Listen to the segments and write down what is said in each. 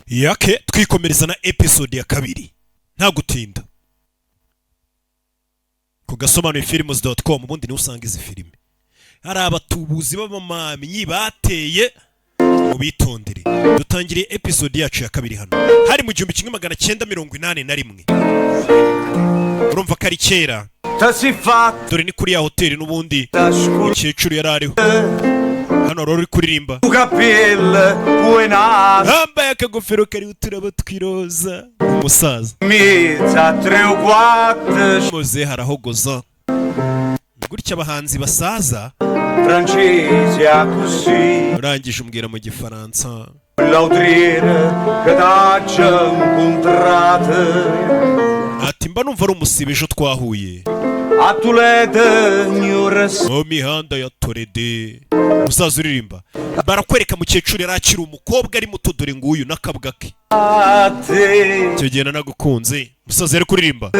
yake twikomereza na episode ya kabiri nta gutinda ku gasobanurifilms.com ubundi niho usanga izi filime hari abatubuzi b'abamamyi bateye mu bitondere dutangiriye episode yacu ya kabiri hano hari mu 1981 urumva ko ari kera dore ni kuri ya hoteli n'ubundi umukecuru yari ariho hano rero uri kuririmba yambaye akagofero kariho uturabo twiroza umusaza muze harahogoza gutya abahanzi basaza urangije umbwira mu gifaransa ati mba numva ari umusibe ejo twahuye mu mihanda ya Torede umusaza uririmba barakwereka mukecuru yari akiri umukobwa ari muto dore nguyu n'akabwa ke icyo gihe nanagukunze umusaza yari kuririmba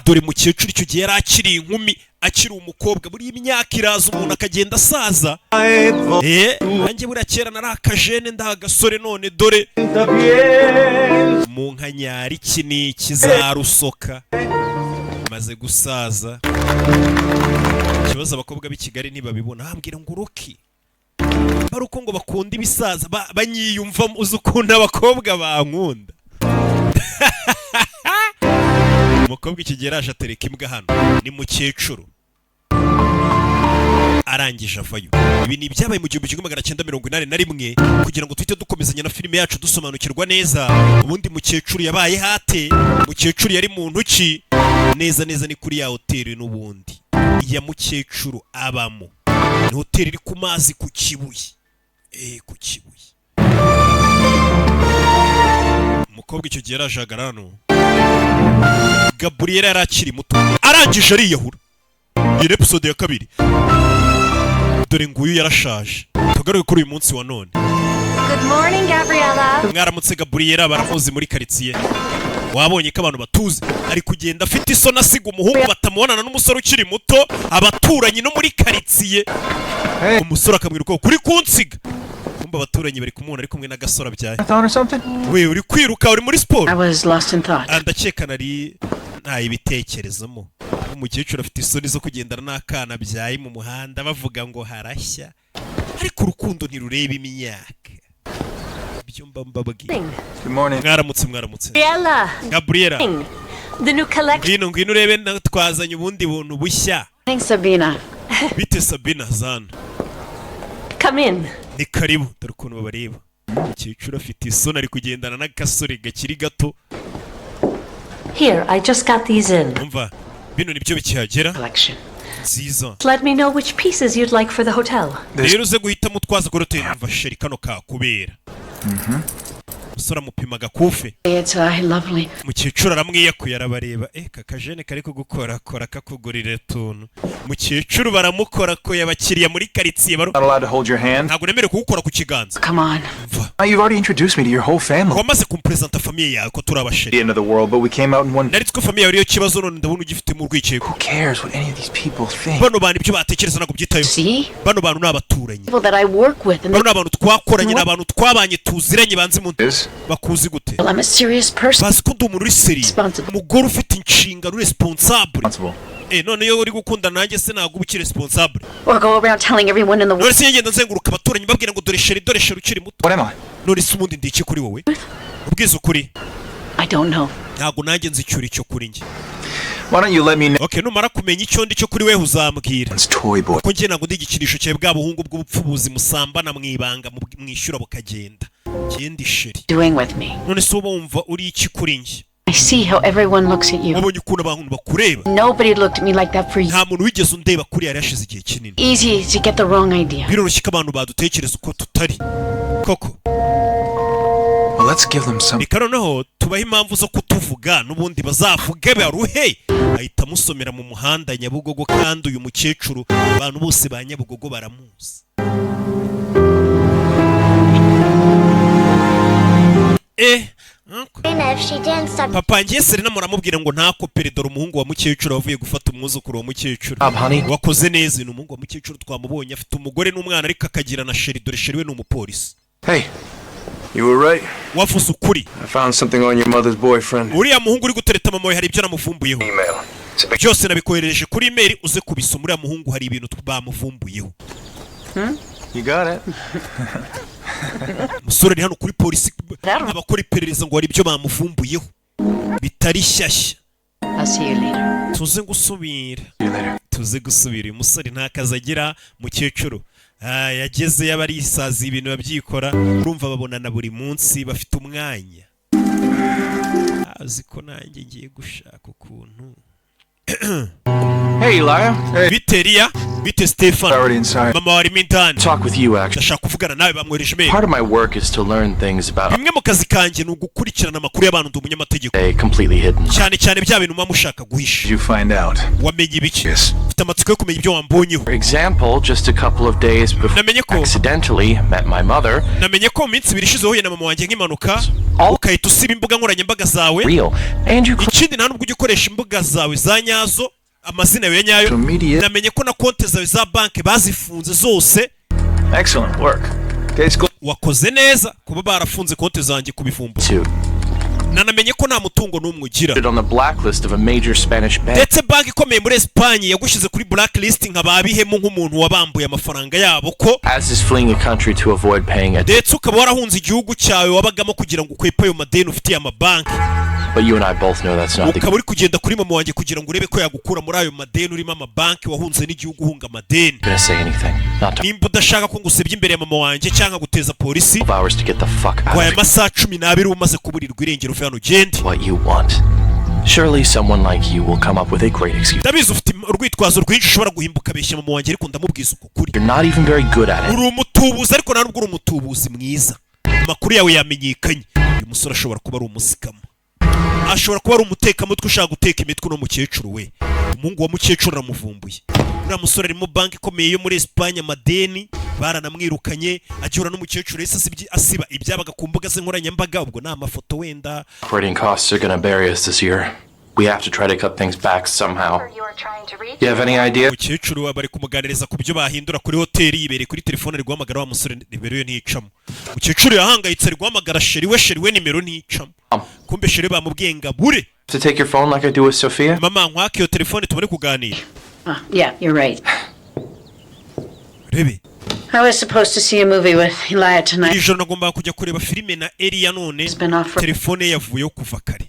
dore mukecuru icyo gihe yari akiri inkumi akiri umukobwa buri imyaka iraza umuntu akagenda asaza nanjye buriya kera nari akajene ndahagasore none dore mu nkanyari iki n'iki za rusoka maze gusaza ikibazo abakobwa b'i Kigali ntibabibona hambwira ngo uruki bari uko ngo bakunda ibisaza banyiyumva uzi ukuntu abakobwa bankunda umukobwa iki gihe araje atereka imbwa hano ni mukecuru arangije avayo ibi ni ibyabaye mu 1981 kugira ngo tuhite dukomezanya na filime yacu dusobanukirwa neza ubundi mukecuru yabaye hate mukecuru yari mu ntuki neza neza ni kuri ya hoteli n'ubundi ya mukecuru abamo ni hoteli iri ku mazi ku Kibuye ku Kibuye umukobwa icyo gihe yarajagara hano Gabriela yari akiri muto arangije ariyahura iyi episode ya kabiri dore nguyu yarashaje tugaruke kuri uyu munsi wa none. Good morning, Gabriela. Mwaramutse Gabriela baramuzi muri quartier wabonye ko abantu batuze ari kugenda afite isoni asiga umuhungu batamubonana n'umusore ukiri muto abaturanyi no muri quartier umusore akamwiruka kuri kunsiga kumba abaturanyi bari kumubona ari kumwe na gasora byaye we uri kwiruka uri muri sport. I was lost in thought. Andakeka nari nta ibitekerezamo umukecuru afite isoni zo kugendana n'akana byaye mu muhanda bavuga ngo harashya ariko urukundo ntirureba imyaka byumba mbabwiye. Good morning. Mwaramutse Gabriela. The new collection. Ngwino urebe twazanye ubundi buntu bushya. Thanks, Sabina. Bite Sabina zana. Come in. Ni karibu dore ukuntu babareba. Umukecuru afite isoni ari kugendana n'agasore gakiri gato. Here, I just got these in. Umva bino nibyo bikihagera. Collection. Nziza. Let me know which pieces you'd like for the hotel. Rero uze guhitamo utwaza kuri hoteli umva sheri kano kakubera. Musora mupima gakufe. It's lovely. Mukecuru aramwiyakuye arabareba kakajene kari kugukora kora kakugurire tuntu. Mukecuru baramukora ko yabakiriya muri quartier baro. Not allowed to hold your hand. Ntabwo nemere kugukora ku kiganza. Come on. You've already introduced me to your whole family. Wamaze kumpresenta famille yawe ko turabasheri. The end of the world, but we came out in one. Naritwe famille yawe yo kibazo none ndabona ugifite mu rwikeko. Who cares what any of these people think? Bano bantu ibyo batekereza nako byitayo. See? Bano bantu n'abaturanyi. People that I work with and bano abantu twakoranye n'abantu twabanye tuziranye banze mu bakuzi gute. well, I'm a serious person. Basi ko ndumuntu uri seri. Umugore ufite inshingano responsable. None yo uri gukunda nanjye se ntabwo uba responsable. Or go around telling everyone in the world. None se ngenda nzenguruka abaturanyi babwira ngo dore sheri ukiri muto. What am I? None se ubundi ndiki kuri wowe? Ubwiza ukuri. I don't know. Ntabwo nanjye nzicyura icyo kuri njye. Why don't you let me know? Okay, numara kumenya icyo ndi cyo kuri wewe uzambwira. It's toy boy. Ko njye ntabwo ndi igikinisho cyawe bwa buhungu bw'ubupfubuzi musambana mwibanga mwishyura bukagenda. Kindi sheri. Doing with me. None se wumva uri iki kuri njye? I see how everyone looks at you. Wabonye ukuntu abantu bakureba. Nobody looked at me like that for you. Nta muntu wigeze undeba kuri yari yashize igihe kinini. Easy to get the wrong idea. Biroroshye ko abantu badutekereza uko tutari. Koko. Well, let's give them some. Reka noneho tubahe impamvu zo kutuvuga n'ubundi bazavuge baruhe. Ahita musomera mu muhanda Nyabugogo kandi uyu mukecuru abantu bose ba Nyabugogo baramuzi. Papa ngiye Serena muramubwira ngo ntakopere dore umuhungu wa mukecuru wavuye gufata umwuzukuru wa mukecuru. Wakoze neza ni umuhungu wa mukecuru twamubonye afite umugore n'umwana ariko akagira na sheri dore sheri we ni umupolisi. Hey. You were right. wavuze ukuri. I found something on your mother's boyfriend. Uriya muhungu uri gutereta mama we hari ibyo namuvumbuyeho. Email. It's a big... byose nabikoherereje kuri email uze kubisoma. Uriya muhungu hari ibintu bamuvumbuyeho. You got it. Musore ni hano kuri polisi abakora iperereza ngo hari ibyo bamuvumbuyeho bitari shyashya. I'll see you later. tuze gusubira. See you later. tuze gusubira. Uyu musore nta kazi agira. Mukecuru yageze y'abarisazi ibintu babyikora. Urumva babonana buri munsi bafite umwanya. Azi ko nanjye ngiye gushaka ukuntu. Hey, Elijah. Hey. Bite Ria? Bite Stefan? Already inside. Mama warimo indani. Talk with you, actually. Ndashaka kuvugana nawe bamwohereje mail. Part of my work is to learn things about... Bimwe mu kazi kanjye ni ugukurikirana amakuru y'abantu ndi umunyamategeko. completely hidden. Cyane cyane bya bintu muba mushaka guhisha. Did you find out? Wamenye ibiki? Yes. Mfite amatsiko yo kumenya ibyo wambonyeho. For example, just a couple of days before Namenye ko- I accidentally met my mother. Namenye ko mu minsi ibiri ishize uhuye na mama wanjye nk'impanuka ukahita usiba imbuga nkoranyambaga zawe. Real. And you... Ikindi nta nubwo ujya ukoresha imbuga zawe za nyazo, amazina yawe ya nyayo. Social media. Namenye ko na konti zawe za banki bazifunze zose. Excellent work. Case closed. Wakoze neza kuba barafunze konti zanjye kubifumbu. Too. Nanamenye ko nta mutungo n'umwe ugira. On the blacklist of a major Spanish bank. Ndetse banki ikomeye muri Espagne yagushize kuri blacklist nka babihemu nk'umuntu wabambuye amafaranga yabo ko. As is fleeing a country to avoid paying a... Ndetse ukaba warahunze igihugu cyawe wabagamo kugira ngo ukwepe ayo madeni ufitiye amabanki. But you and I both know that's not the... Ukaba uri kugenda kuri mama wanjye kugira ngo urebe ko yagukura muri ayo madeni urimo amabanki wahunze n'igihugu uhunga amadeni. gonna say anything. Not to... Nimba udashaka ko ngusebya imbere ya mama wanjye cyangwa guteza polisi, 12 hours to get the fuck out waye of amasaha 12 umaze kuburirwa irengero uve hano ugende. what you want. Surely someone like you will come up with a great excuse. Ndabizi ufite urwitwazo rwinshi ushobora guhimbuka abeshya mama wanjye ariko ndamubwiza uko kuri. You're not even very good at it. Uri umutubuzi ariko nta nubwo uri umutubuzi mwiza. Amakuru yawe yamenyekanye. Uyu musore ashobora kuba ari umusikamo. Ashobora kuba ari umutekamutwe ushaka guteka imitwe no mukecuru we. Umuhungu wa mukecuru aramuvumbuye. Uriya musore arimo banki ikomeye yo muri Espagne amadeni baranamwirukanye agihura n'umukecuru yese asiba ibyabaga ku mbuga ze nkoranyambaga. Ubwo nta mafoto wenda. Operating costs are gonna bury us this year. We have to try to cut things back somehow. You have any idea? Mukecuru bari kumuganiriza ku byo bahindura kuri hoteli yibereye kuri telefone ari guhamagara wa musore nimero ye nticamo. Mukecuru yahangayitse ari guhamagara sheri we nimero nticamo. Kumbe sheri bamubwiye ngabure. To take your phone like I do with Sophia? Mama nkwake iyo telefone tubone kuganira. Yeah, you're right. Rebe. I was supposed to see a movie with Elijah tonight. Iri joro nagomba kujya kureba filime na Elia none telefone yavuyeho kuva kare.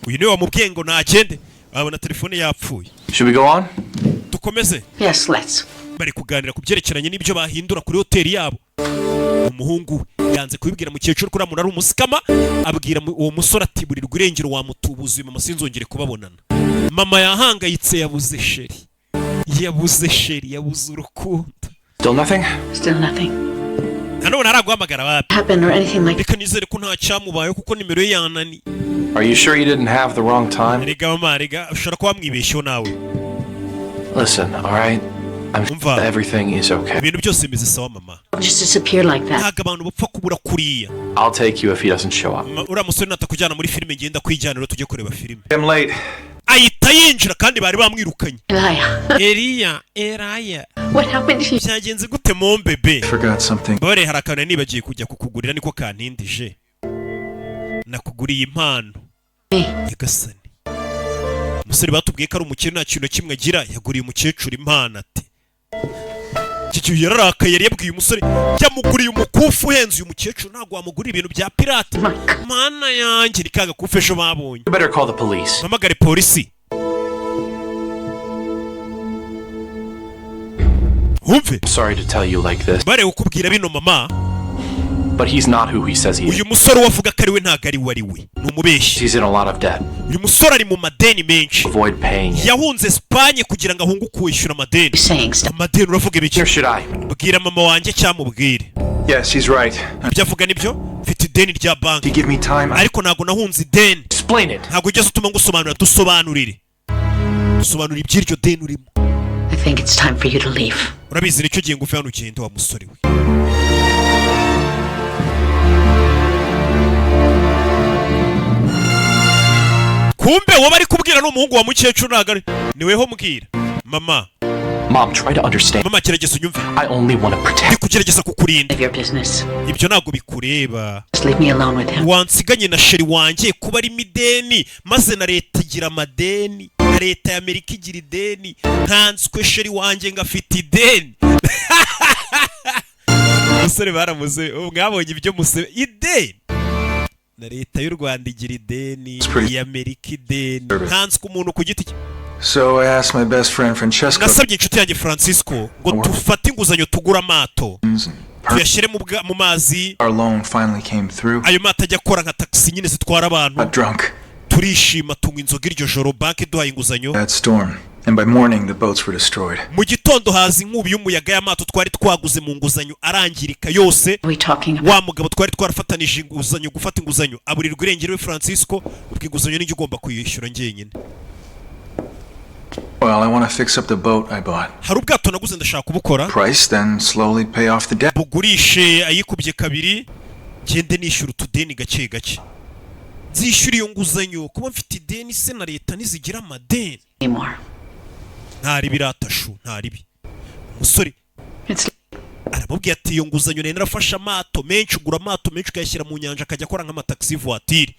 Uyu niwe wamubwiye ngo nagende abona telefone yapfuye. Should we go on? Dukomeze. Yes, let's. Bari kuganira ku byerekeranye n'ibyo bahindura kuri hoteli yabo. Umuhungu yanze kubibwira mukecuru ko ramuna ari umusikama, abwira uwo musore ati burirwa irengero wa mutubuzi mama sinzongere kubabonana. Mama yahangayitse yabuze sheri. Yabuze urukundo. Still nothing? Still nothing. Nanone araguhamagara wapi? Happened or anything like Reka nizere ko nta cyamubayeho kuko nimero ye yanani. Are you sure you didn't have the wrong time? Rega mama rega ushobora kuba mwibeshyeho nawe. Listen, alright? Everything is okay. Ibintu byose bimeze sawa mama. just disappear like that. Ntago abantu bapfa kubura kuriya. I'll take you if he doesn't show up. Uriya musore natakujyana muri filime ngenda kwijyanira tujye kureba filime. I'm late. Ahita yinjira kandi bari bamwirukanye. Elijah. Elia. What happened to you? Byagenze gute mon bebe? Forgot something. Bare harakana nibagiye kujya kukugurira niko kantindije. Nakuguriye impano. Yagasani. Umusore batubwiye ko ari umukire nta kintu kimwe agira yaguriye umukecuru impano ati. Kigiye yararakaye yari yabwiye umusore yamuguriye umukufu uhenze uyu mukecuru ntago wamuguriye ibintu bya pirate. Mana yanjye rikaga kufesho babonye. You better call the police. Mamagare polisi. Umve. I'm sorry to tell you like this. Bare ukubwira bino mama. But he's not who he says he is. Uyu musore wavuga ko ari we ntago ari we ni umubeshyi. He's in a lot of debt. Uyu musore ari mu madeni menshi. Avoid paying it. Yahunze Espagne kugira ngo ahungu kwishyura amadeni. Amadeni uravuga ibiki? Or should I? Bwira mama wanjye cyamubwire. Yes, he's right. Ibyo avuga nibyo? Mfite ideni rya banki. You give me time. Ariko ntago nahunze ideni. Explain it. Ntago ugeze utuma ngusobanurira dusobanurire. Dusobanurire iby'iryo deni urimo. I think it's time for you to leave. Urabizi nicyo gihe ngufi hano ugenda wa musore we. Kumbe wowe bari kubwira n'umuhungu wa mukecuru ntago niweho mbwira. Mama. Mom, try to understand. mama gerageza unyumve I only want to ndi protect. kugerageza kukurinda Of your business. ibyo ntabwo bikureba Just leave me alone with him. wansiganye na sheri wanjye kuba ari mideni maze na leta igira amadeni na leta ya Amerika igira ideni ntanswe sheri wanjye ngo afite ideni umusore baramuze mwabonye ibyo musebe ideni na leta y'u Rwanda igira ideni iya Amerika ideni ntanswe umuntu ku giti cye. So I asked my best friend Francesco nasabye inshuti yanjye Francisco ngo dufate inguzanyo tugura amato tuyashyire mu mazi our loan finally came through. ayo mato ajya akora nka taxi nyine zitwara abantu Got drunk turishima tunywa inzoga iryo joro banki duhaye inguzanyo that storm, and by morning the boats were destroyed. mu gitondo haza inkubi y'umuyaga y'amato twari twaguze mu nguzanyo arangirika yose What are we talking about? wa mugabo twari twarafatanije inguzanyo gufata inguzanyo aburirwa irengero we Francisco ubwo inguzanyo nijye ugomba kuyishyura njyenyine. Well, I want to fix up the boat I bought. hari ubwato naguze ndashaka kubukora Price, then slowly pay off the debt. bugurishe ayikubye kabiri ngende nishyura utudeni gake gake nzishyura iyo nguzanyo kuba mfite ideni se na leta ntizigira amadeni Anymore. ntari biratashu ntaribi umusore It's aramubwiye ati iyo nguzanyo nari narafashe amato menshi ugura amato menshi ukayashyira mu nyanja akajya akora nk'amataxi voiture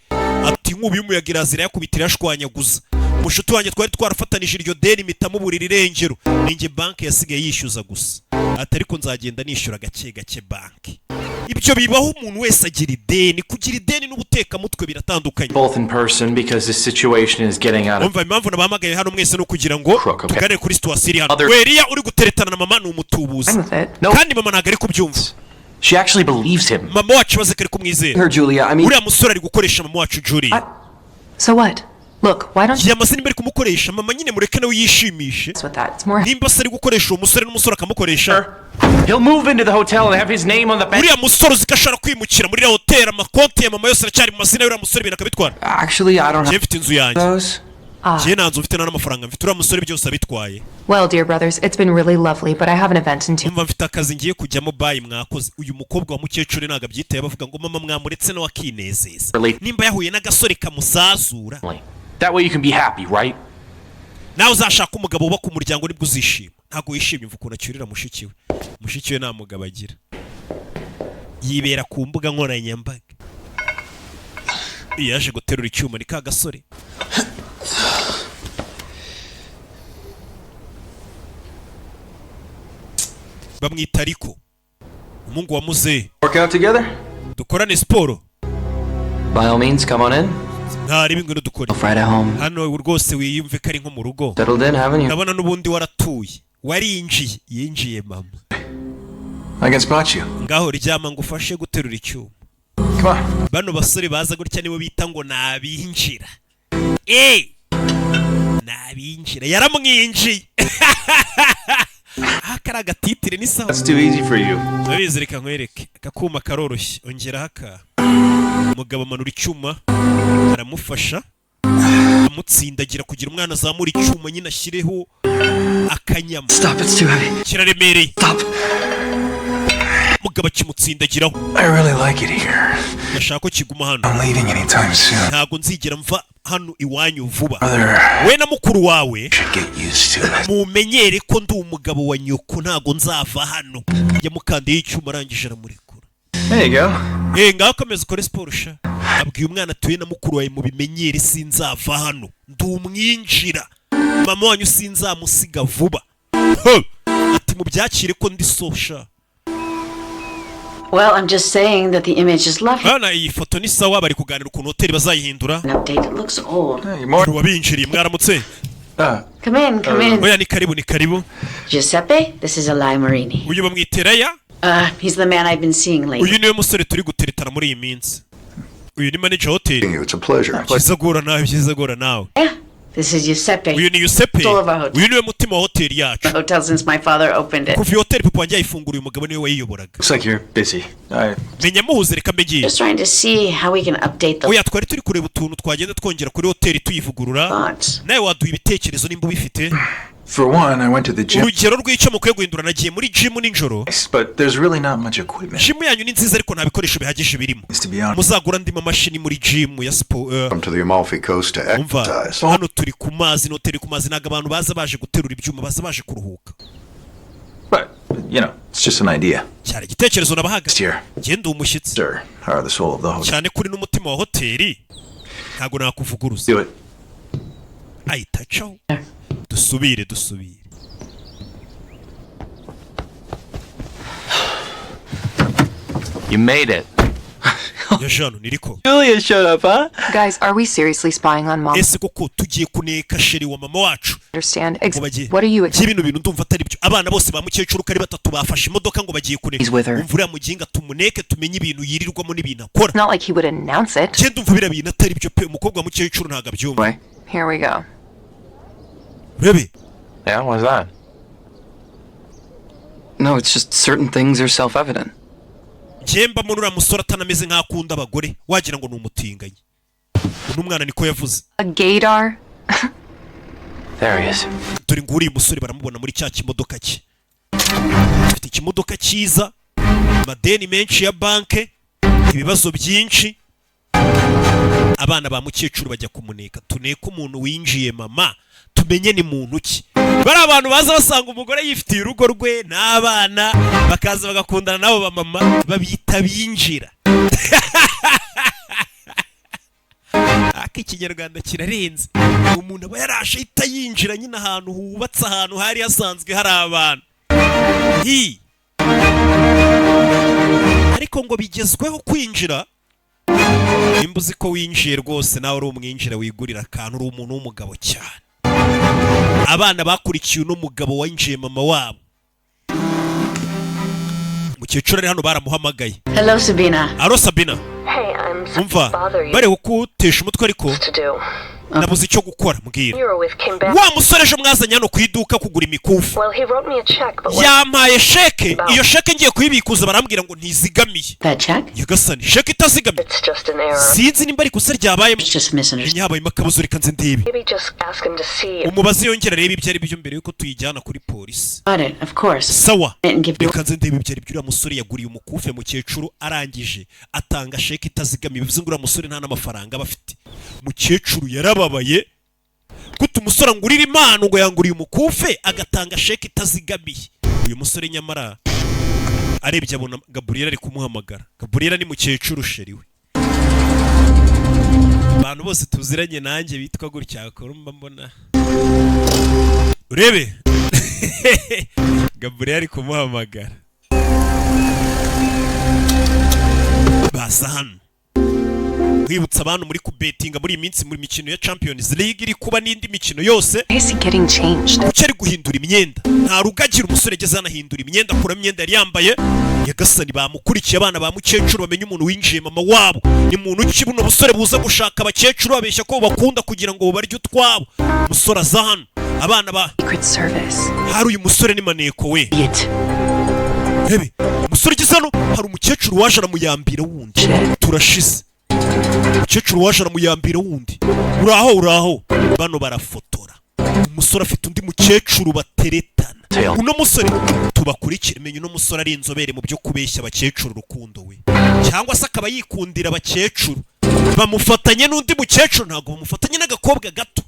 ati inkubi y'umuyaga irazira yakubitira yashwanyaguza umushuti wanjye twari twarafatanije iryo deni mpitamo burira irengero ninjye banki yasigaye yishyuza gusa ati ariko nzagenda nishyura gake gake banki. ibyo bibaho umuntu wese agira ideni kugira ideni n'ubutekamutwe biratandukanye. Both in person because this situation is getting out of. umva impamvu nabahamagaye hano mwese no kugira ngo Crook, okay. tuganire kuri situation iri hano. Other- Weriya uri guteretana na mama ni umutubuzi I'm with it. No. kandi mama ntabwo ari kubyumva. She actually believes him. mama wacu baze kari kumwizera Her, Julia. I mean, uriya musore ari gukoresha mama wacu Julia. so what? Look, why don't you yamaze nimba ari kumukoresha mama nyine mureke nawe yishimishe mess with that? It's more. nimba se ari gukoresha uwo musore n'umusore akamukoresha He'll move into the hotel and have his name on the bank. uriya musore uzi ko ashobora kwimukira muri iriya hoteli amakonti ya mama yose aracyari mu mazina y'uriya musore ibintu akabitwara. Actually, I don't njye have mfite inzu yanjye those. njye nta nzu mfite nta n'amafaranga mfite uriya musore byose abitwaye. Well, dear brothers, it's been really lovely, but I have an event in 2. umva mfite akazi ngiye kujyamo bayi mwakoze uyu mukobwa wa mukecuru ntabwo abyitaye bavuga ngo mama mwamuretse nawe akinezeza Really? nimba yahuye n'agasore kamusazura That way you can be happy, right? nawe uzashaka umugabo wubaka umuryango nibwo uzishima ntabwo wishimye mva ukuntu acyurira mushiki we nta mugabo agira yibera ku mbuga nkoranyambaga yaje guterura icyuma ni ka gasore bamwita ariko umuhungu wa muzehe Work out together? dukorane siporo By all means, come on in. ntari bingwe dukore Friday home. hano rwose wiyumve ko ari nko mu rugo Settled in, haven't you? ndabona n'ubundi waratuye warinjiye yinjiye mama I can spot you. ngaho ryama ngo ufashe guterura icyuma. Come on. bano basore baza gutya nibo bita ngo nabinjira nabinjira yaramwinjiye akari agatitire ni sawa That's too easy for you. urabizi reka nkwereke akakuma karoroshye ongeraho aka umugabo amanura icyuma aramufasha amutsindagira kugira umwana azamura icyuma nyine ashyireho akanyama Stop, it's too heavy. kiraremereye Stop. umugabo akimutsindagiraho I really like it here. ndashaka ko kiguma hano I'm leaving anytime soon. ntabwo nzigera mva hano iwanyu vuba Brother, we na mukuru wawe should get used to it. mumenyere ko ndi umugabo wa nyoko ntabwo nzava hano yamukandiye icyuma arangije aramurekura. There you go. ngaho komeza ukore siporo sha abwiye umwana atuye na mukuru wawe mubimenyere sinzava hano ndi umwinjira mama wanyu sinzamusiga vuba ati mubyakire ko ndi so sha. Well, I'm just saying that the image is lovely. hana iyi foto ni sawa bari kuganira ukuntu hoteli bazayihindura An update, it looks old. Hey, more. wabinjiriye mwaramutse Come in. oya ni karibu Giuseppe, this is Eli Marini. uyu bamwiteraya He's the man I've been seeing lately. uyu niwe musore turi guteretana muri iyi minsi uyu ni manager hoteli It's a pleasure. byiza gora nawe Yeah, this is Giuseppe. uyu ni Giuseppe It's all of our hotel. uyu niwe mutima wa hoteli yacu The hotel since my father opened it. kuva iyo hoteli papa wanjye yayifungura uyu mugabo niwe wayiyoboraga Looks like you're busy. menya muhuze reka mbegiye Just trying to see how we can update the oya twari turi kureba utuntu twagenda twongera kuri hoteli tuyivugurura fonts. nawe waduha ibitekerezo nimba ubifite For one, I went to the gym, urugero rw'icyo mukwiye guhindura nagiye muri gym nijoro but there's really not much equipment. gym yanyu ni nziza ariko nta bikoresho bihagije birimo To be honest, muzagura andi mamashini muri gym ya siporo Come to the Amalfi Coast to umva exercise. hano turi ku mazi hoteli ku mazi ntabwo abantu baza baje guterura ibyuma baza baje kuruhuka You know, it's just an idea. cyari igitekerezo nabahaga Here, genda umushyitsi sir, are the soul of the hotel. cyane kuri n'umutima wa hoteli ntabwo nakuvuguruza Do it. ahita acaho dusubire You made it. ya jano niriko Julia showed up, huh? Guys, are we seriously spying on mom? ese koko tugiye kuneka sheri wa mama wacu Understand? ngo bagiye What are you by'ibintu bintu ndumva atari byo abana bose ba mukecuru kari batatu bafashe imodoka ngo bagiye kuneka He's with her. umva uriya muginga tumuneke tumenye ibintu yirirwamo n'ibintu akora It's not like he would announce it. genda umva biriya bintu atari byo pe umukobwa wa mukecuru ntabwo abyumva Here we go. urebe Yeah, what's that? No, it's just certain things are self-evident. njyemba muri uriya musore atanameze nk'akunda abagore wagira ngo ni umutinganyi uno mwana niko yavuze A gaydar? There he is. dore ngo uriya musore baramubona muri cya kimodoka cye afite ikimodoka cyiza amadeni menshi ya banke ibibazo byinshi abana ba mukecuru bajya kumuneka tuneke umuntu winjiye mama tumenye ni muntu ki bari abantu baza basanga umugore yifitiye urugo rwe n'abana bakaza bagakundana nabo ba mama babita binjira aka ikinyarwanda kirarenze umuntu aba yarashe ahita yinjira nyine ahantu hubatse ahantu hari hasanzwe hari abantu hi ariko ngo bigezweho kwinjira nimba uzi ko winjiye rwose nawe uri umwinjira wigurira akantu uri umuntu w'umugabo cyane abana bakurikiye uno mugabo winjiye mama wabo mukecuru ari hano baramuhamagaye Hello, Sabina. alo Sabina Hey, I'm sorry umva to bother you. bare kutesha umutwe ariko To do. nabuze icyo gukora mbwira You were with Kim Beck. wa musore ejo mwazanye hano ku iduka kugura imikufi Well, he wrote me a check, but yampaye sheke iyo sheke ngiye kuyibikuza barambwira ngo ntizigamiye That check? yagasani sheke itazigamiye it's just an error. sinzi nimba ari ikosa ryabayemo It's just a misunderstanding. habayemo akabazo reka nze ndebe Maybe just ask him to see if umubazi yongera arebe ibyo ari byo mbere yuko tuyijyana kuri polisi Got it, of course. sawa And give you reka nze ndebe ibyo ari byo uriya musore yaguriye umukufe mukecuru arangije atanga sheke itazigamiye bivuze ngo uriya musore nta n'amafaranga aba afite mukecuru yarababaye gute umusore angurira impano ngo yanguriye umukufe agatanga sheke itazigamiye uyu musore nyamara arebye abona Gabriel ari kumuhamagara Gabriel ni mukecuru sheri we abantu bose tuziranye nanjye bitwa gutya kurumba mbona urebe Gabriel ari kumuhamagara baza hano kwibutsa abantu muri kubetinga muri iyi minsi muri mikino ya Champions League iri kuba n'indi mikino yose Why is he getting changed? kuki ari guhindura imyenda nta rugagira umusore ageze anahindura imyenda akura imyenda yari yambaye yagasani bamukurikiye abana ba mukecuru bamenye umuntu winjiye mama wabo ni muntu ki buno busore buza gushaka abakecuru babeshya ko bakunda kugira ngo barye utwabo umusore aza hano abana ba Secret Service. hari uyu musore ni maneko we it. hebe umusore ugeze hano hari umukecuru waje aramuyambira wundi turashize umukecuru waje aramuyambira wundi uraho bano barafotora umusore afite undi mukecuru bateretana uno musore tubakurikire menye uno musore ari inzobere mu byo kubeshya abakecuru urukundo we cyangwa se akaba yikundira abakecuru bamufatanye n'undi mukecuru ntabwo bamufatanye n'agakobwa gato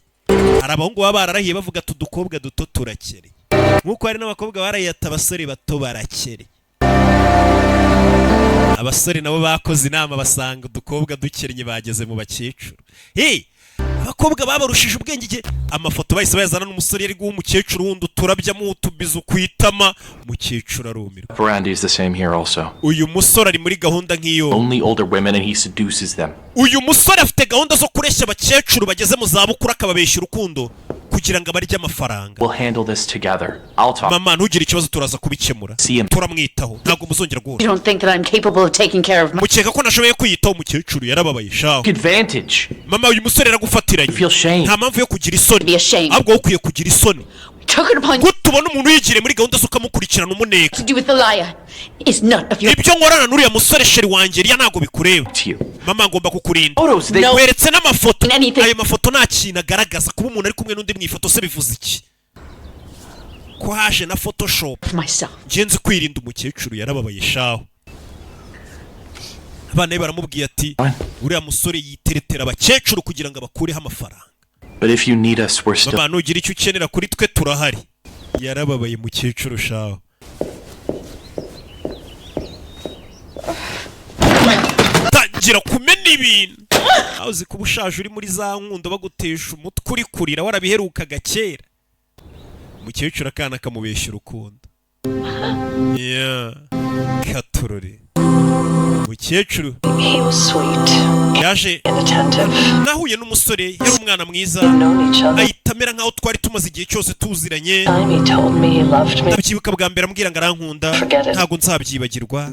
hari abahungu baba bararahiye bavuga ati udukobwa duto turakereye nk'uko hari n'abakobwa barahiye ati abasore bato barakereye abasore nabo bakoze inama basanga udukobwa dukennye bageze mu bakecuru abakobwa babarushije ubwenge igihe amafoto bahise bayazana n'umusore yari guha umukecuru wundi uturabyamo utubizo kwitama umukecuru arumirwa Brandy is the same here also. uyu musore ari muri gahunda nk'iyo Only older women and he seduces them. uyu musore afite gahunda zo kureshya abakecuru bageze mu zabukuru akababeshya urukundo kugira ngo abarye amafaranga We'll handle this together. I'll talk. mama ntugire ikibazo turaza kubikemura See him. turamwitaho ntabwo muzongera You guhura don't think that I'm capable of taking care of my... mukeka ko nashoboye kwiyitaho umukecuru yarababaye shaho Advantage. mama uyu musore yaragufatiranye You feel shame. nta mpamvu yo kugira isoni Be ashamed. ahubwo wowe ukwiye kugira isoni Took it upon you gute ubona umuntu yigiriye muri gahunda zo ukamukurikirana umuneka to do with the liar. It's none of your... ibyo nkorana n'uriya musore sheri wanjye riya ntabwo bikureba To you. mama ngomba kukurinda Photos, they... No. weretse n'amafoto Anything. ayo mafoto nta kintu agaragaza kuba umuntu ari kumwe n'undi mu ifoto se bivuze iki ko haje na photoshop myself. ngenzi kwirinda umukecuru yarababaye shaho abana be baramubwiye ati uriya musore yiteretera abakecuru kugira ngo abakureho amafaranga But if you need us, we're still... mama nugira icyo ukenera kuri twe turahari yarababaye mukecuru shaho utangira kumena ibintu aho uzi kuba ushaje uri muri za nkundo bagutesha umutwe uri kurira warabiherukaga kera. Umukecuru akana kamubeshya urukundo. Katurore umukecuru He was sweet yaje and attentive. nahuye n'umusore yari umwana mwiza We've known each other. ahita amera nkaho twari tumaze igihe cyose tuziranye. Time he told me he loved me. ndabyibuka bwa mbere ambwira ngo arankunda Forget it. ntabwo nzabyibagirwa.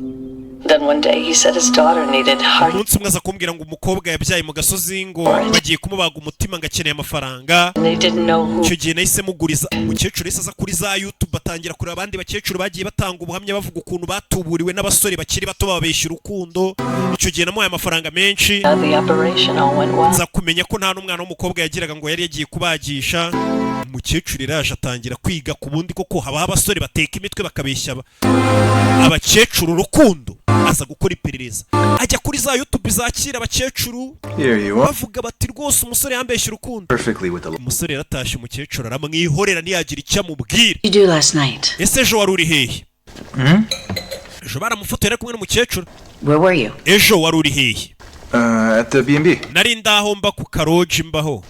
Then one day he said his daughter needed heart. umunsi umwe aza kumbwira ngo umukobwa yabyaye mu gasozi ngo bagiye kumubaga umutima ngo akeneye amafaranga. And they didn't know who. icyo gihe nahise muguriza. umukecuru yahise aza kuri za YouTube atangira kureba abandi bakecuru bagiye batanga ubuhamya bavuga ukuntu batuburiwe n'abasore bakiri bato bababeshya urukundo. icyo gihe namuhaye amafaranga menshi. The operation all went well. nza kumenya ko nta n'umwana w'umukobwa yagiraga ngo yari yagiye kubagisha. umukecuru iraje atangira kwiga ku bundi koko habaho abasore bateka imitwe bakabeshya abakecuru urukundo. aza gukora iperereza ajya kuri za YouTube zakira abakecuru Here you are. bavuga bati rwose umusore yambeshya urukundo. Perfectly with the. umusore yaratashye umukecuru aramwihorera ntiyagira icyo amubwira. You do last night? ese ejo wari uri hehe? ejo baramufotoye ari kumwe n'umukecuru. Where were you? ejo wari uri hehe? At the B&B. nari ndaho mba ku karoji mbaho.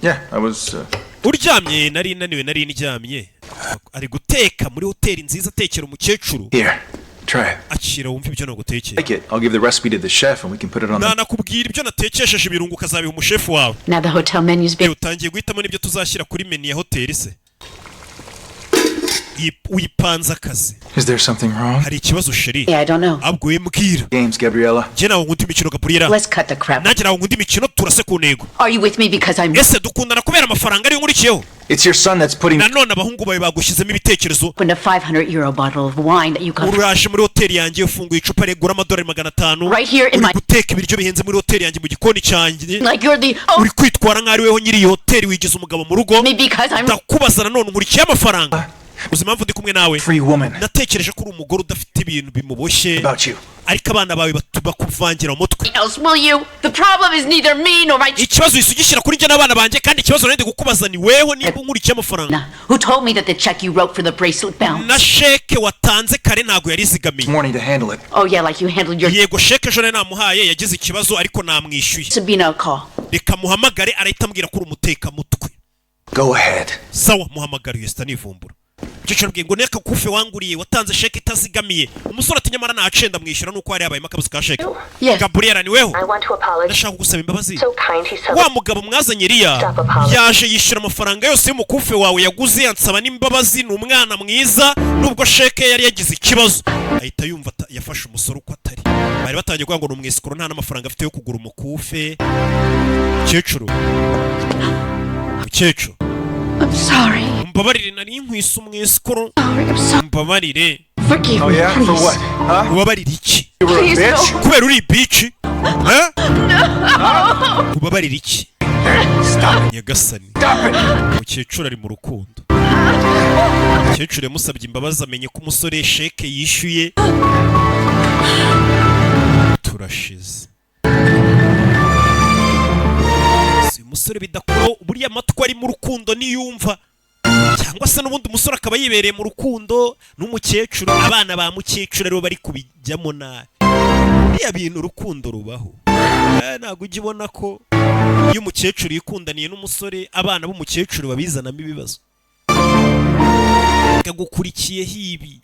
Yeah, I was. uryamye nari naniwe nari ndyamye. ari guteka muri hoteli nziza atekera umukecuru. Here, try it. akira wumva ibyo nagutekeye. Like it. I'll give the recipe to the chef and we can put it on the. nanakubwira ibyo natekesheje ibirungo ukazabiha umushefu wawe. Now the hotel menu's been. utangiye guhitamo n'ibyo tuzashyira kuri menu ya hoteli se. uyipanze akazi. Is there something wrong? hari ikibazo sheri? Yeah, I don't know. ahubwo we mbwira. Games, Gabriella. njye nawe nkunda imikino Gabriela. Let's cut the crap. nanjye nawe nkunda imikino turase ku ntego. Are you with me because I'm. ese dukundana kubera amafaranga ariyo nkurikiyeho? It's your son that's putting. nanone abahungu bawe bagushyizemo ibitekerezo. Opened a 500 euro bottle of wine that you got. uraje muri hoteli yanjye ufunguye icupa rigura amadolari 500. Right here in uri my. guteka ibiryo bihenze muri hoteli yanjye mu gikoni cyanjye. Like you're the. uri kwitwara nk'aho ari weho nyiri iyi hoteli wigize umugabo mu rugo. Me because I'm. ndakubaza nanone nkurikiye amafaranga. uzi impamvu ndi kumwe nawe? Free woman. natekereje ko uri umugore udafite ibintu bimuboshye. About you. ariko abana bawe bakuvangira mu mutwe. Else will you? The problem is neither me nor my. ikibazo isugishyira kuri njye n'abana banjye kandi ikibazo nari gukubaza ni weho niba nkurikiye amafaranga. Who told me that the check you wrote for the bracelet bounced? na sheke watanze kare ntago yari izigamiye. Morning to handle it. Oh yeah, like you handled your. yego sheke ejo nari namuhaye yagize ikibazo ariko namwishyuye. Sabina call. reka muhamagare arahita ambwira ko uri umutekamutwe. Go ahead. sawa muhamagare iyo sita nivumbura. umukecuru abwiye ngo neka kufe wanguriye watanze sheke itazigamiye. umusore ati nyamara ntacenda mwishyura nuko hari habayemo akabazo ka sheke. Yes. Gabriela ni weho? I want to apologize. ndashaka kugusaba imbabazi. So kind, he's so. wa mugabo mwazanye Riya yaje yishyura amafaranga yose y'umukufe wawe yaguze yansaba n'imbabazi. ni umwana mwiza nubwo sheke yari yagize ikibazo. ahita yumva yafashe umusoro uko atari. bari batangiye kuvuga ngo ni umwesikoro nta n'amafaranga afite yo kugura umukufe. umukecuru I'm sorry. mbabarire nari nkwise umwesikoro. Sorry. I'm sorry. mbabarire. Forgive Oh me, yeah? For please. what? Huh? ubabarire iki? You were a Please bitch? no. kubera uri bici? ubabarire iki? nyagasani. Stop it. umukecuru ari mu rukundo. umukecuru yamusabye imbabazi amenye ko umusore sheke yishyuye. turashize. si umusore bidakuraho buriya amatwi ari mu rukundo niyumva. cyangwa se n'ubundi umusore akaba yibereye mu rukundo n'umukecuru. abana ba mukecuru aribo bari kubijyamo nabi. biriya bintu urukundo rubaho. ntabwo ujya ubona ko iyo umukecuru yikundaniye n'umusore abana b'umukecuru babizanamo ibibazo. gukurikiyeho ibi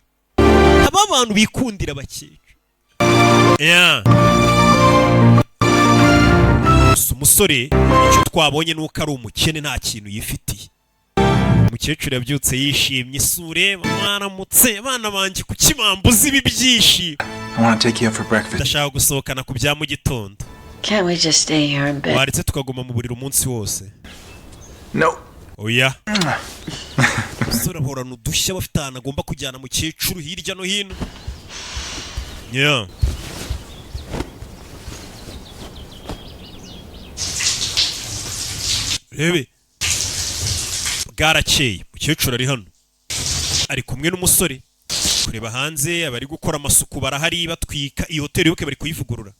haba abantu bikundira abakecuru. gusa umusore icyo twabonye ni uko ari umukene nta kintu yifitiye. umukecuru yabyutse yishimye isure mwaramutse abana banjye kuki bambuza ibi byishimo. I want to take you out for breakfast. ndashaka gusohokana ku bya mu gitondo. Can't we just stay here in bed? waretse tukaguma mu buriri umunsi wose? No. oya. umusore ahorana udushya bafite ahantu agomba kujyana mukecuru hirya no hino. rebe bwarakeye mukecuru ari hano ari kumwe n'umusore kureba hanze. abari gukora amasuku barahari batwika iyi hoteli yoke bari kuyivugurura.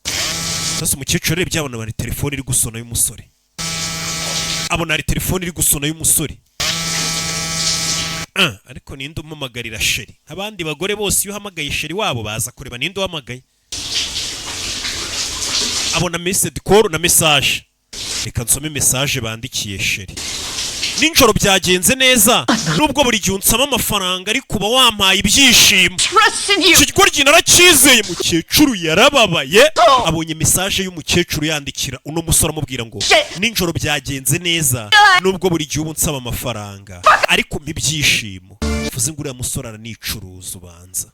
sasa umukecuru rebe byabona bari telefone iri gusona y'umusore. abona ari telefone iri gusona y'umusore. ariko ninde umumagarira sheri? abandi bagore bose iyo uhamagaye sheri wabo baza kureba ninde uhamagaye. abona message call na message. Reka nsome message bandikiye sheri. Ninjoro byagenze neza nubwo buri gihe unsaba amafaranga ari kuba wampaye ibyishimo. Ikigoryi narakizeye mukecuru yarababaye. Abonye message y'umukecuru yandikira uno musore amubwira ngo ninjoro byagenze neza nubwo buri gihe unsaba amafaranga ariko mpibyishimo. Vuze ngo uriya musore aranicuruza ubanza.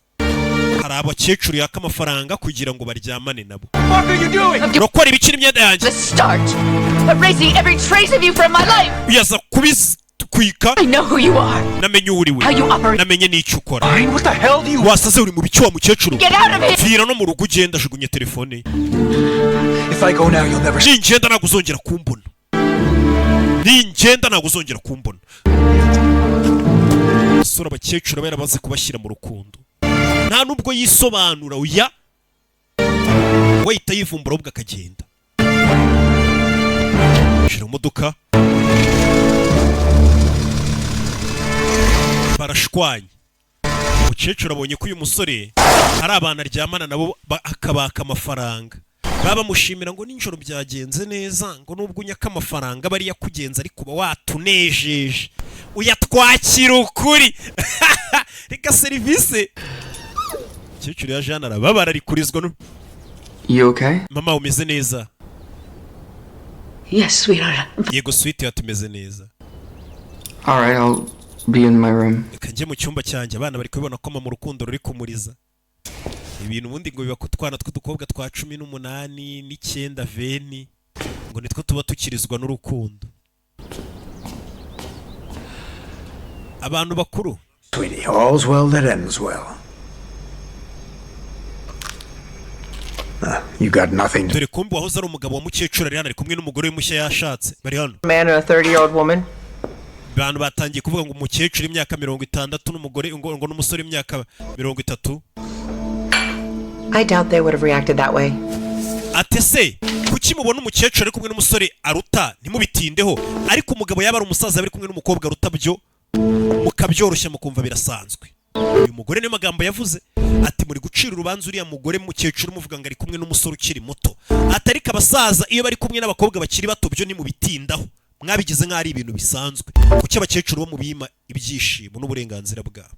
Hari abakecuru yaka amafaranga kugira ngo baryamane nabo. Urakora ibikiri imyenda yanjye. The start of erasing every trace of you from my life. Uyaza kubitwika. I know who you are. Namenye uri we. How you operate. Namenye n'icyo ukora. What the hell do you... Wasaze uri mu biki wa mukecuru. Get out of here. Vira no mu rugo ugenda jugunye telefone. If I go now, you'll never... Ningenda naguzongera kumbona. Ningenda naguzongera kumbona. Sura abakecuru barabaze kubashyira mu rukundo. Nta nubwo yisobanura uya. Wahita yivumbura ubwo akagenda. Shira imodoka. Barashwanye. Umukecuru abonye ko uyu musore hari abantu aryamana nabo akabaka amafaranga. Baba mushimira ngo ninjoro byagenze neza ngo nubwo unyaka amafaranga bari yakugenza ariko kuba watunejeje. Uyatwakira ukuri. Reka serivisi. Umukecuru ya Jeanne arababara arikurizwa no. You okay? Mama umeze neza. Yes, sweetheart. Yego sweet yatumeze neza. All right, I'll be in my room. Reka njye mu cyumba cyanjye abana bari kubibona ko mu rukundo ruri kumuriza. Ibintu ubundi ngo biba kutwana tw'udukobwa twa 18 9 20 ngo nitwo tuba tukirizwa n'urukundo. Abantu bakuru. Sweetie, all's well that ends well. You got nothing to... Dore kumbi wahoze ari umugabo wa mukecuru ari hano ari kumwe n'umugore w'umushya yashatse. Bari hano. Man and a 30-year-old woman. Abantu batangiye kuvuga ngo umukecuru imyaka 60 n'umugore ngo n'umusore imyaka 30. I doubt they would have reacted that way. Atese kuki mubona umukecuru ari kumwe n'umusore aruta ntimubitindeho ariko umugabo yaba ari umusaza ari kumwe n'umukobwa aruta byo mukabyoroshya mukumva birasanzwe. Uyu mugore ni magambo yavuze ati muri gucira urubanza uriya mugore mukecuru muvuga ngo ari kumwe n'umusore ukiri muto. Atari kabasaza iyo bari kumwe n'abakobwa bakiri bato byo nimubitindaho. Mwabigize nk'ari ibintu bisanzwe. Kuki abakecuru bo mubima ibyishimo n'uburenganzira bwabo.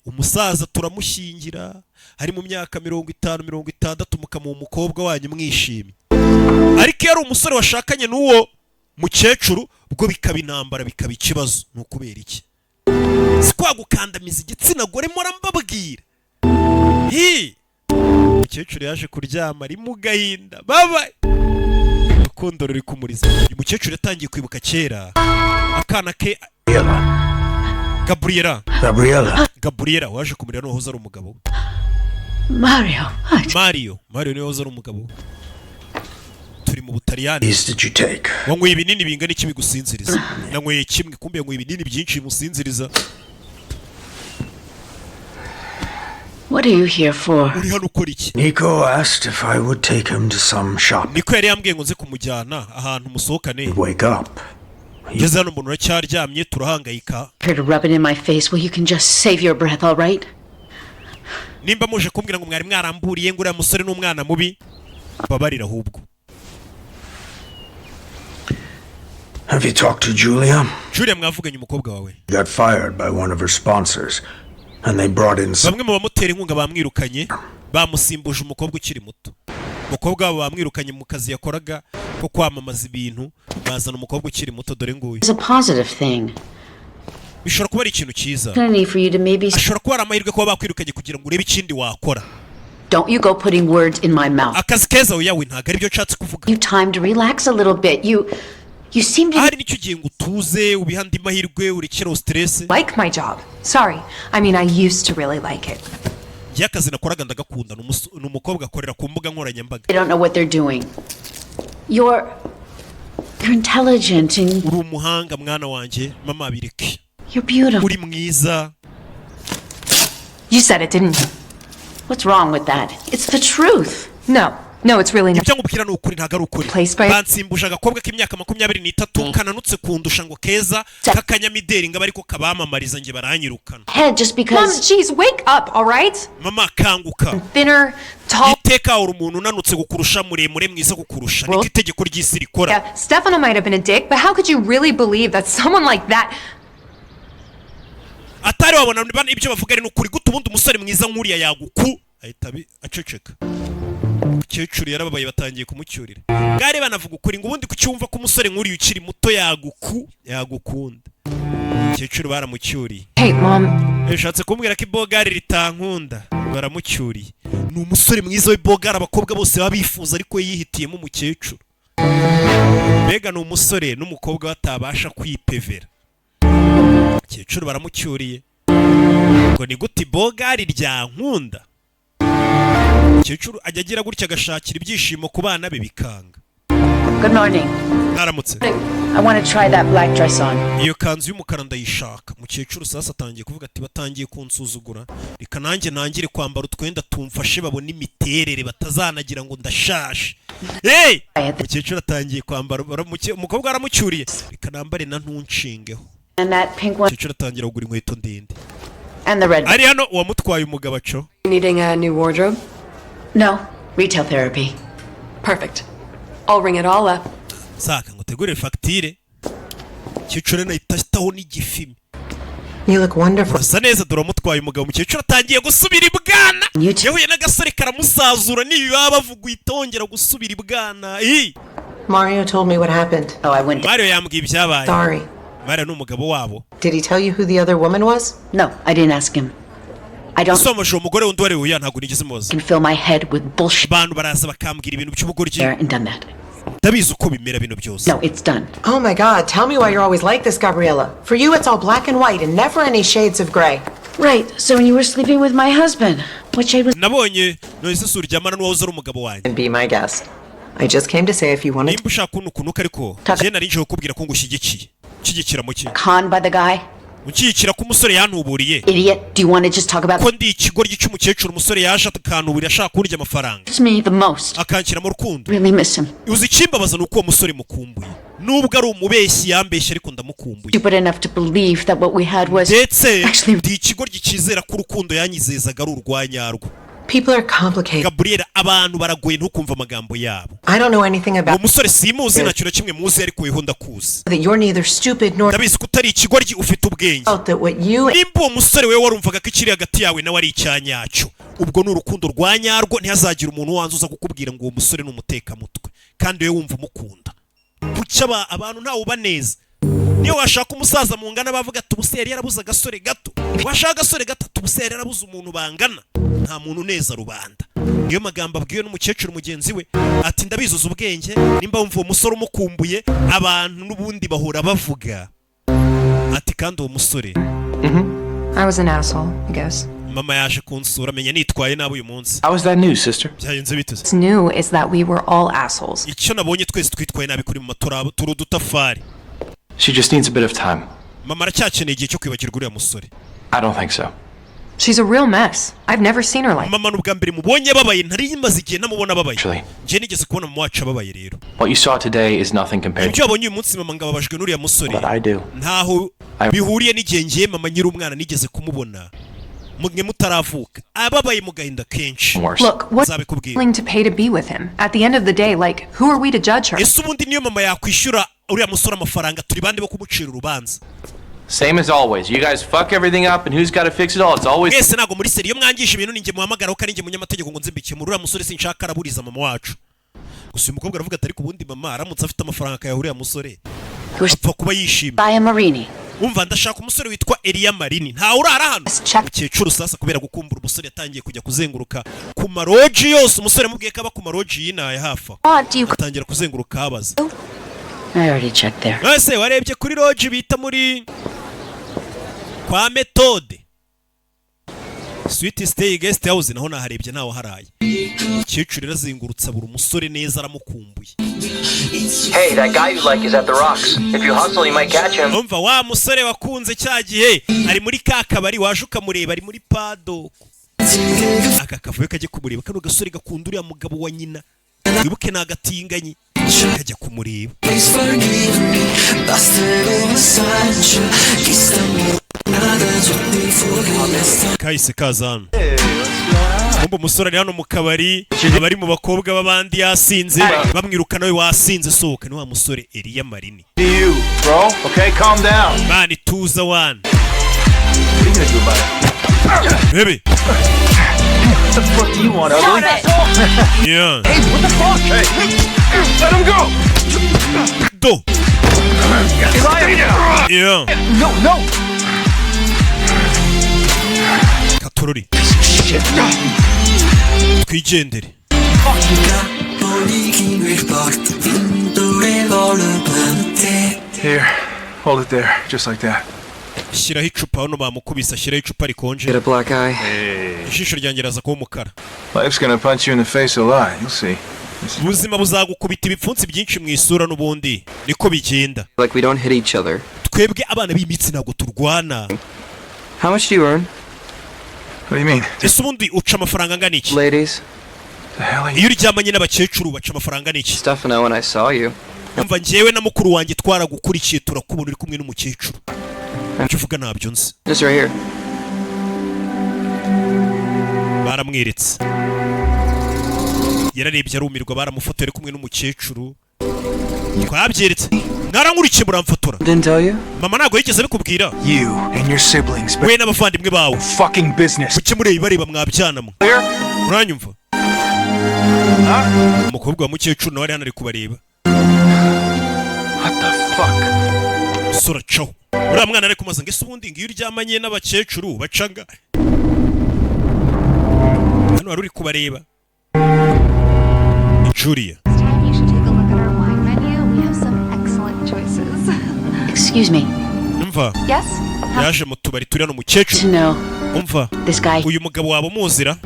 Umusaza turamushyingira hari mu myaka 50 60 mukamuha umukobwa wanyu mwishimye. Ariko yari umusore washakanye n'uwo mukecuru ubwo bikaba intambara bikaba ikibazo. Nukubera iki? Sikwagukandamiza igitsina gore mora mbabwira. Mukecuru yaje kuryama ari mu gahinda. Baba urukundo ruri kumuriza. Mukecuru yatangiye kwibuka kera akana ke Gabriela waje kumurira no hoza ari umugabo. Mario niwe hoza ari umugabo. Turi mu Butaliyani. Wanyweye ibinini bingana iki bigusinziriza? Nanyweye kimwe kumbe yanyweye ibinini byinshi bimusinziriza. What are you here for? Uri hano ukora iki? Nico asked if I would take him to some shop. Nico yari yambwiye ngo nze kumujyana ahantu musohokane. Wake up. Ngeze hano umuntu uracyaryamye turahangayika. Here to rub it in my face where you can just save your breath, all right? Nimba muje kumbwira ngo mwari mwaramburiye ngo uriya musore n'umwana mubi babarira ahubwo. Have you talked to Julia? Julia mwavuganye umukobwa wawe. Got fired by one of her sponsors and they brought in some... Bamwe mu bamutera inkunga bamwirukanye bamusimbuje umukobwa ukiri muto. Umukobwa wabo bamwirukanye mu kazi yakoraga ko kwamamaza ibintu bazana umukobwa ukiri muto dore nguyu. It's a positive thing. Bishobora kuba ari ikintu cyiza. For you to maybe... Ashobora kuba ari amahirwe kuba bakwirukanye kugira ngo urebe ikindi wakora. Don't you go putting words in my mouth. Akazi keza uyawe ntago ari byo nshatse kuvuga. You time to relax a little bit. You seem to... Hari nicyo gihe ngo utuze ubihandi mahirwe urekere stress. Like my job. Sorry. I mean, I used to really like it. Yakazi nakoraga ndagakunda n'umukobwa akorera ku mbuga nkoranyambaga. They don't know what they're doing. You're intelligent and... Uri umuhanga mwana wanje mama bireke. You're beautiful. Uri mwiza. You said it, didn't you? What's wrong with that? It's the truth. No. No, it's really not. ibyo ngubwira ni ukuri ntago ari ukuri Placed by- bansimbuje agakobwa k'imyaka 23 kananutse kundusha ngo keza k'akanyamideri ngo bariko kabamamariza nge baranyirukana Head just Mom, because. jeez, wake up, all right? mama kanguka Thinner, tall. iteka uri umuntu unanutse gukurusha muremure mwiza gukurusha niko itegeko ry'isi rikora Yeah, Stefano might have been a dick, but how could you really believe that someone like that? atari wabona ibyo bavuga ari n'ukuri gute ubundi umusore mwiza nk'uriya yaguku ahita aceceka umukecuru yarababaye batangiye kumucyurira ngare banavuga ukuri ngo ubundi kucyumva ko umusore nk'uriya ukiri muto yagukunda umukecuru baramucyuriye. Hey, Mom. Yashatse kumbwira ko ibogari ritankunda baramucyuriye. Ni umusore mwiza w'ibogari abakobwa bose baba bifuza ariko yihitiyemo umukecuru. Mbega ni umusore n'umukobwa batabasha kwipevera. Umukecuru baramucyuriye ngo ni gute ibogari ryankunda. Umukecuru ajya agira gutya agashakira ibyishimo ku bana be bikanga. Good morning. Naramutse. I want to try that black dress on. Iyo kanzu y'umukara ndayishaka. Umukecuru sasa atangiye kuvuga ati batangiye kunsuzugura. Reka nanjye nangire kwambara utwenda tumfashe babone imiterere batazanagira ngo ndashashe. Hey! Umukecuru atangiye kwambara umukobwa aramucyuriye. Reka nambare na ntunshingeho. And that pink one. Umukecuru atangira kugura inkweto ndende. And the red. Ari hano uwamutwaye umugabo aco. Needing a new wardrobe? No. Retail therapy. Perfect. I'll ring it all up. Saka ngo tegure facture. Umukecuru nahitaho n'igifimi. You look wonderful. Urasa neza dore umutwaye umugabo. Umukecuru atangiye gusubira ibwana. Yahuye n'agasore karamusazura nibaba bavuga itongera gusubira ibwana. Mario told me what happened. Oh, I went. Mario yambwiye ibyabaye. Sorry. Mario n'umugabo wabo. Did he tell you who the other woman was? No, I didn't ask him. I don't Somoje umugore wundi wari uya ntago nigeze mubaza. can fill my head with bullshit. Abantu baraza bakambwira ibintu by'ubugoryi. There and done that. Ndabizi uko bimera bino byose. No, it's done. Oh my God, tell me why you're always like this, Gabriella. For you, it's all black and white and never any shades of gray. Right, so when you were sleeping with my husband, what shade was... Nabonye nose suryamana n'uwahoze ari umugabo wanjye. And be my guest. I just came to say if you wanted Nimba ushaka kunuka ariko je nari nje kukubwira ko ngushyigikiye. Nshyigikira mu ki? Conned by the guy? Unshyigikira ko umusore yantuburiye. Idiot, do you want to just talk about... Ko ndi ikigoryi cy'umukecuru umusore yaje akantuburira ashaka kurya amafaranga. It's me the most. Akanshyira mu rukundo. Really miss him. Uzi ikimbabaza nuko uwo musore mukumbuye. Nubwo ari umubeshyi yambeshye ariko ndamukumbuye. Stupid enough to believe that what we had was... Ndetse Actually... ndi ikigoryi cyizera ko urukundo yanyizezaga ari urwanyarwo. People are complicated. Gabriela abantu baragoye ntukumva amagambo yabo. I don't know anything about... Uwo musore simuzi ntacyo kimwe muzi ariko weho ndakuzi. That you're neither stupid nor... Ndabizi ko utari ikigoryi ufite ubwenge. That what you... Nimba uwo musore wewe warumvaga ko ikiri hagati yawe nawe ari icyanyacyo. Ubwo ni urukundo rwanyarwo ntihazagira umuntu wanzuza kukubwira ngo uwo musore ni umutekamutwe. Kandi wewe wumva umukunda. Bucya abantu ntawe uba neza. Niyo washaka umusaza mungana bavuga ati ubuse yari yarabuze agasore gato. Washaka agasore gato ubuse yari yarabuze umuntu bangana. Nta muntu neza rubanda. Niyo magambo abwiwe n'umukecuru mugenzi we ati ndabizuza ubwenge nimba wumva uwo musore umukumbuye abantu n'ubundi bahora bavuga. Ati kandi uwo musore. I was an asshole, I guess. Mama yaje kunsura menya nitwaye nabi uyu munsi. How was that news, sister? Byayenze bituse. What's new is that we were all assholes. Icyo nabonye twese twitwaye nabi kuri mama turu dutafari. She just needs a bit of time. Mama aracyakeneye igihe cyo kwibagirwa uriya musore. I don't think so. She's a real mess. I've never seen her like. Mama n'ubwa mbere mubonye babaye ntari maze igihe namubona babaye. Actually. Je nigeze kubona mama wacu ababaye rero. What you saw today is nothing compared Ibyo to wabonye uyu munsi mama ngababajwe n'uriya musore. what I do. Ntaho bihuriye n'igihe ngiye mama nyiri umwana nigeze kumubona. Mwe mutaravuka. Ababaye mu gahinda kenshi. Worse. Look, what's Nzabikubwira. willing to pay to be with him? At the end of the day, like, who are we to judge her? Ese ubundi niyo mama yakwishyura uriya musore amafaranga turi bande bo kumucira urubanza. Same as always. You guys fuck everything up, and who's got to fix it all? It's always... Mwese ntago muri seri iyo mwangisha ibintu ninjye muhamagara ko ari njye munyamategeko ngo nzimbikemura uriya musore sinshaka araburiza mama wacu. Gusa uyu mukobwa aravuga ati ariko ubundi mama aramutse afite amafaranga akayahuriya musore apfa kuba yishimye. By Marini. Umva ndashaka umusore witwa Elia Marini. Nta urara hano. Umukecuru sasa kubera gukumbura umusore yatangiye kujya kuzenguruka ku maroji yose. Umusore mubwiye ko aba ku maroji yinaye hafa. Atangira kuzenguruka abaza. I already checked there. Ese warebye kuri roji bita muri kwa Methode. Sweet Stay Guest House naho naharebye ntawo haraye. Umukecuru irazengurutsa buri umusore neza aramukumbuye. Hey, that guy you like is at the Rocks. If you hustle, you might catch him. Umva wa musore wakunze cyagihe ari muri ka kabari waje ukamureba ari muri padoko. Aka kavuye kaje kumureba kano gasore gakunda uriya mugabo wa nyina. wibuke n'agatinganyi kajya kumureba. Kahise kazana kumbe umusore ari hano mu kabari, abari mu bakobwa b'abandi yasinze bamwirukana, we wasinze sohoka. Ni wa musore Eliya Marini. You, bro. Okay, calm down. Mani tuza wan. What are you gonna do about it? Baby. What the fuck do you want, ugly? Yeah. Hey, what the fuck? Hey, let him go. Do. Yeah. No. Katorori. Twigendere. Here, hold it there, just like that. Shiraho icupa hano bamukubisa, shiraho icupa rikonje. Get a black eye. Ijisho ryanjye raza kuba umukara. Life's gonna punch you in the face a lot, you'll see. Ubuzima buzagukubita ibipfunsi byinshi mu isura n'ubundi niko bigenda. Like we don't hit each other. Twebwe abana b'imitsi ntabwo turwana. How much do you earn? What do you mean? Ese ubundi uca amafaranga angana iki? Ladies. The hell are you? Iyo uryamanye n'abakecuru baca amafaranga angana iki? Stefano, when I saw you. Umva njyewe na mukuru wanjye twaragukurikiye turakubona uri kumwe n'umukecuru. Icyo uvuga ntabyo nzi. Just right here. Baramweretse. Yararebye arumirwa, baramufotora ari kumwe n'umukecuru. Twabyeretse. Mwarankurikiye muramfotora. Didn't tell you? Mama ntabwo yigeze abikubwira. You and your siblings. We n'abavandimwe bawe. Fucking business. Kuki mureba bareba mwabyanamwe? Uranyumva? Umukobwa wa mukecuru nawe ari hano ari kubareba. What the fuck? Sura caho. Uriya mwana ari kumaza ngo ese ubundi ngiyo uryamanye n'abakecuru bacaga. Hano wari uri kubareba. Julia. You should take a look at our wine menu. We have some excellent choices. Excuse me. Umva. Yes? Yaje mu tubari turi hano mukecuru. No. Umva. This guy. Uyu mugabo waba muzira?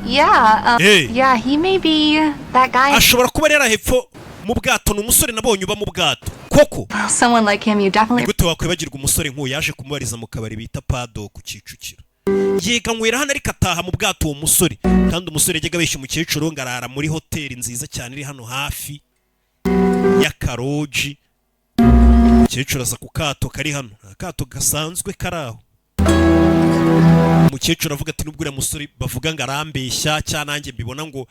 Yeah, Hey. yeah, he may be that guy. Ashobora kuba rero hepfo mu bwato, n'umusore nabonye uba mu bwato. Koko. Someone like him, you definitely. Gute wakwibagirwa umusore nk'uyu yaje kumubariza mu kabari bita Pado ku Kicukiro. Yega nywera hano ariko ataha mu bwato uwo musore, kandi umusore yajyaga abeshya umukecuru ngo arara muri hoteli nziza cyane iri hano hafi y'akaroji. Umukecuru aza ku kato kari hano, akato gasanzwe karaho. Umukecuru avuga ati nubwo uriya musore bavuga ngo arambeshya cyangwa nanjye mbibona ngo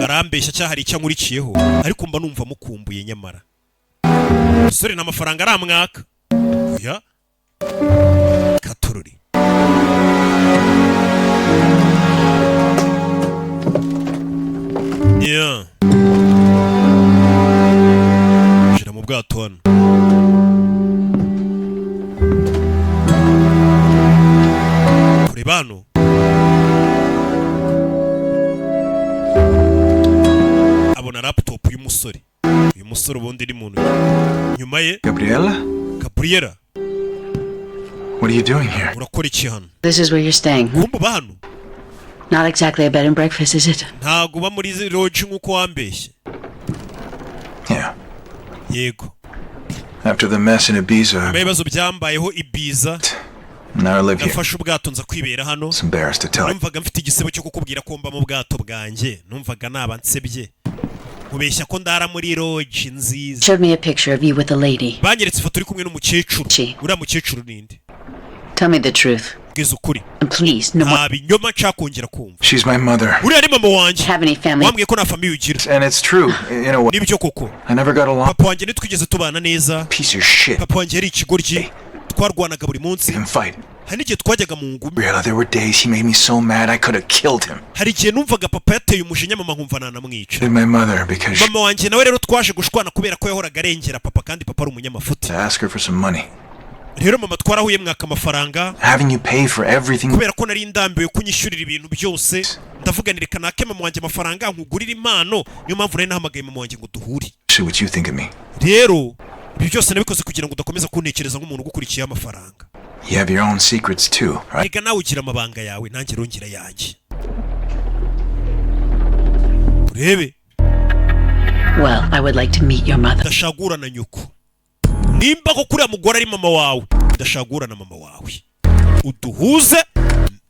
arambeshya cyangwa hari icyo ankurikiyeho, ariko mba numva mukumbuye nyamara. Umusore nta mafaranga aramwaka. Ya Katorori. Yeah. Jira mu bwato hano. Kureba hano. Abona laptop y'umusore. Uyu musore ubundi ni muntu. Nyuma ye. Gabriela? Gabriela. What are you doing here? Urakora iki hano? This is where you're staying. Kumbe ba hano. Not exactly a bed and breakfast, is it? Ntago ba muri lodge nkuko wambeshye. Yeah. Yego. After the mess in Ibiza, Ibibazo byambayeho Ibiza. now I live here. Nafashe ubwato nza kwibera hano. It's embarrassed to tell you. Numvaga mfite igisebo cyo kukubwira ko mba mu bwato bwanjye. Numvaga naba nsebye. Kubeshya ko ndara muri lodge nziza. Showed me a picture of you with a lady. Banyeretse ifoto uri kumwe n'umukecuru. Uriya mukecuru ninde? Tell me the truth. Bwiza ukuri. And please, no more. Nta binyoma nshakongera kumva. She's my mother. Uriya ni mama wanjye. Have any family? Wambwiye ko nta famille ugira. And it's true, in a way. Nibyo koko. I never got along. Papa wanjye ntitwigeze tubana neza. Piece of shit. Papa wanjye yari ikigoryi. Twarwanaga buri munsi. Didn't fight. Hari n'igihe twajyaga mu ngumi. Really, there were days he made me so mad I could have killed him. Hari igihe numvaga papa yateye umujinya mama nkumva nanamwica. And my mother, because Mama wanjye nawe rero twaje gushwana kubera ko yahoraga arengera papa, kandi papa ari umunyamafuti. to ask her for some money. Rero mama twarahuye mwaka amafaranga. Having you pay for everything. Kubera ko nari ndambiwe kunyishyurira ibintu byose. Ndavuga nireka nake mama wanjye amafaranga nkugurira impano. Niyo mpamvu nari nahamagaye mama wanjye ngo duhure. Shit, what you think of me? Rero ibi byose nabikoze kugira ngo udakomeza kuntekereza nk'umuntu ugukurikiye amafaranga. You have your own secrets too, right? Reka nawe ugira amabanga yawe, nanjye rongera yanjye. Urebe. Well, I would like to meet your mother. Ndashagura na nyoko. Nimba ko kuriya mugore ari mama wawe, ndashagura na mama wawe. Uduhuze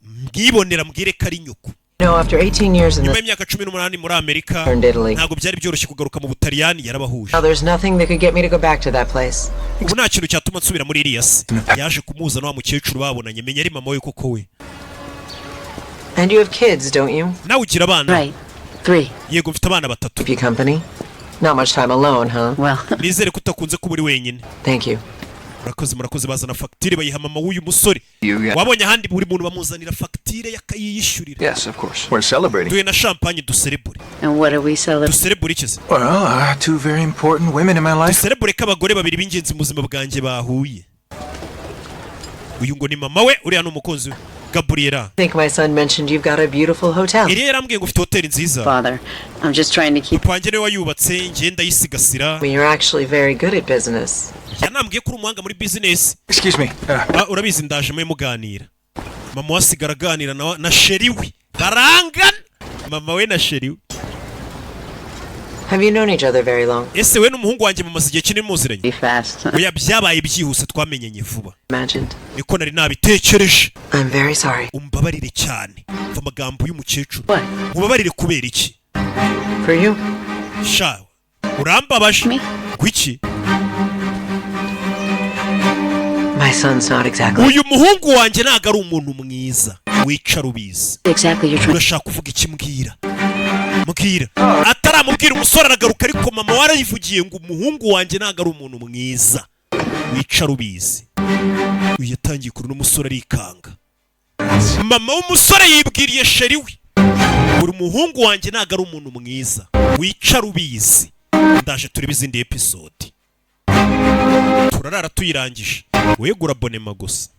mbwibonera mbwire ko ari nyoko. No, after 18 years in nyuma this y'imyaka 18 muri Amerika turned Italy. ntabwo byari byoroshye kugaruka mu Butaliyani, yarabahuje. Now there's nothing that could get me to go back to that place. ubu nta kintu cyatuma nsubira muri iriya si. yaje kumuza na wa mukecuru babonanye, menya ari mama we koko we. And you have kids, don't you? nawe ugira abana? Right. 3. yego mfite abana batatu. Keep you company? Not much time alone, huh? Well, nizere ko utakunze kuba uri wenyine. thank you. murakoze bazana fagitire bayiha mama w'uyu musore. Yeah. wabonye ahandi buri muntu bamuzanira fagitire yakayiyishyurira. Yes, of course. We're celebrating. duhe na champagne duserebure. And what are we celebrating? duserebure ikize? Well, two very important women in my life. duserebure ko abagore babiri b'ingenzi mu buzima bwanjye bahuye. uyu ngo ni mama we, uriya ni umukunzi we, Gabriela. I think my son mentioned you've got a beautiful hotel. Iriya yarambwiye ngo ufite hoteli nziza. Father, I'm just trying to keep. papa wanjye niwe wayubatse, njye ndayisigasira. Well, you're actually very good at business. yanambwiye ko uri umuhanga muri business. Excuse me. urabizi ndaje mwe muganira. mama we asigara aganira na sheri we, barangana mama we na sheri we. Have you known each other very long? ese we n'umuhungu wanjye mumaze igihe kinini muziranye? Be fast. oya byabaye byihuse, twamenyanye vuba. Imagined. niko nari nabitekereje. I'm very sorry. umbabarire cyane. mva amagambo y'umukecuru. What? mubabarire kubera iki? For you? sha urambabaje. Me? gwiki? My son's not exactly. uyu muhungu wanjye ntago ari umuntu mwiza. wicara ubizi. Exactly, you're trying. urashaka kuvuga iki? mbwira. ataramubwira umusore aragaruka, ariko mama warayivugiye ngo umuhungu wanjye ntago ari umuntu mwiza. wicara ubizi. uyu yatangiye kuri n'umusore arikanga. mama w'umusore yibwiriye sheri we, buri muhungu wanjye ntago ari umuntu mwiza. wicara ubizi. ndaje turebe izindi episode. turarara tuyirangije. wegura abonema gusa.